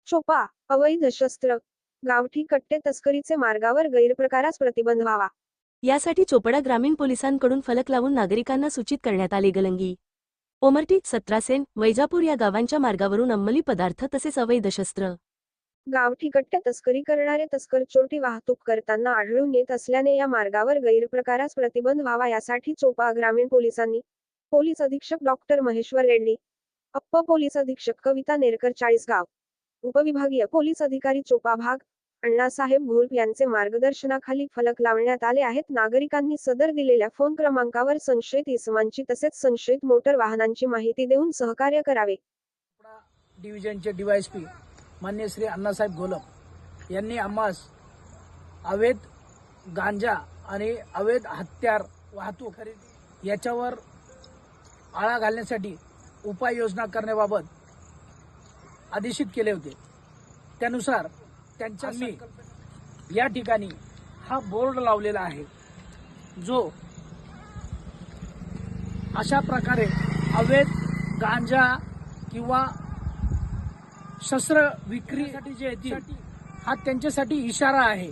चोपा अवैध शस्त्र गावठी कट्टे तस्करीचे मार्गावर गैरप्रकारास प्रतिबंध व्हावा यासाठी चोपडा ग्रामीण पोलिसांकडून फलक लावून नागरिकांना सूचित करण्यात आले। गलंगी, ओमरटी, सत्रासेन, वैजापूर या गावांच्या मार्गावरून अंमली पदार्थ तसेच अवैध शस्त्र गावठी कट्टे तस्करी करणारे तस्कर चोरटी वाहतूक करताना आढळून येत असल्याने या मार्गावर गैरप्रकारास प्रतिबंध व्हावा यासाठी चोपा ग्रामीण पोलिसांनी पोलीस अधीक्षक डॉक्टर महेश्वर रेड्डी, अप्प पोलीस अधीक्षक कविता नेरकर चाळीसगाव, उपविभागीय पोलीस अधिकारी चोपा भाग अण्णासाहेब घोलप यांचे मार्गदर्शनाखाली फलक लावण्यात आले आहेत। नागरिकांनी सदर दिलेल्या फोन क्रमांकावर संशयित इसमांची तसेच संशयित मोटर वाहनांची माहिती देऊन सहकार्य करावे। डिव्हिजनचे डीवायएसपी मान्य श्री अण्णासाहेब घोलप यांनी आम्हास अवैध गांजा आणि अवैध हत्यार वाहतूक खरेदी याच्यावर आळा घालण्यासाठी उपाययोजना करण्याबाबत आदेशित केले होते। त्यानुसार त्यांच्या मी या ठिकाणी हा बोर्ड लावलेला आहे, जो अशा प्रकारे अवैध गांजा किंवा शस्त्र विक्रीसाठी जे येतील हा त्यांच्यासाठी इशारा आहे।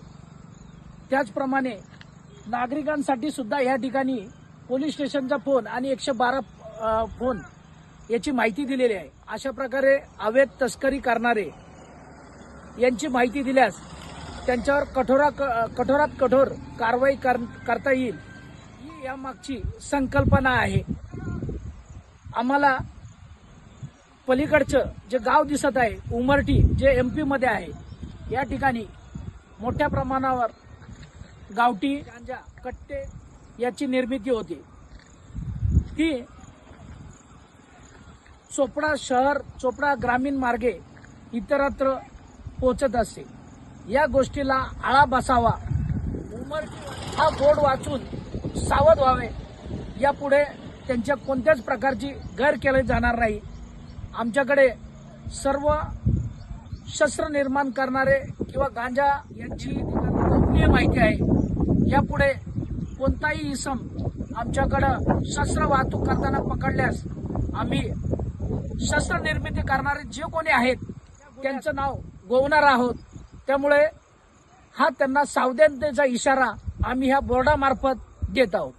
त्याचप्रमाणे नागरिकांसाठी सुद्धा या ठिकाणी पोलीस स्टेशनचा फोन आणि 112 फोन याची माहिती दिलेली आहे। अशा प्रकारे अवैध तस्करी करणारे यांची माहिती दिल्यास त्यांच्यावर कठोरात कठोर कारवाई करता येईल, ही यामागची संकल्पना आहे। आम्हाला पलीकडचं जे गाव दिसत आहे उमरटी, जे MP मध्ये आहे, या ठिकाणी मोठ्या प्रमाणावर गावठी गांजा कट्टे याची निर्मिती होते। ती चोपडा शहर, चोपडा ग्रामीण मार्गे इतरत्र पोहोचत असते। या गोष्टीला आळा बसावा, उमरटी हा बोर्ड वाचून सावध व्हावे। यापुढे त्यांच्या कोणत्याच प्रकारची गैर केली जाणार नाही। आमच्याकडे सर्व शस्त्र निर्माण करणारे किंवा गांजा यांची गोपनीय माहिती आहे। यापुढे कोणताही इसम आमच्याकडे शस्त्र वाहतूक करताना पकडल्यास आम्ही शस्त्र निर्मिती करणारे जे कोणी आहेत त्यांचं नाव गोवणार आहोत। त्यामुळे हा त्यांना सावधानतेचा इशारा आम्ही ह्या बोर्डामार्फत देत आहोत।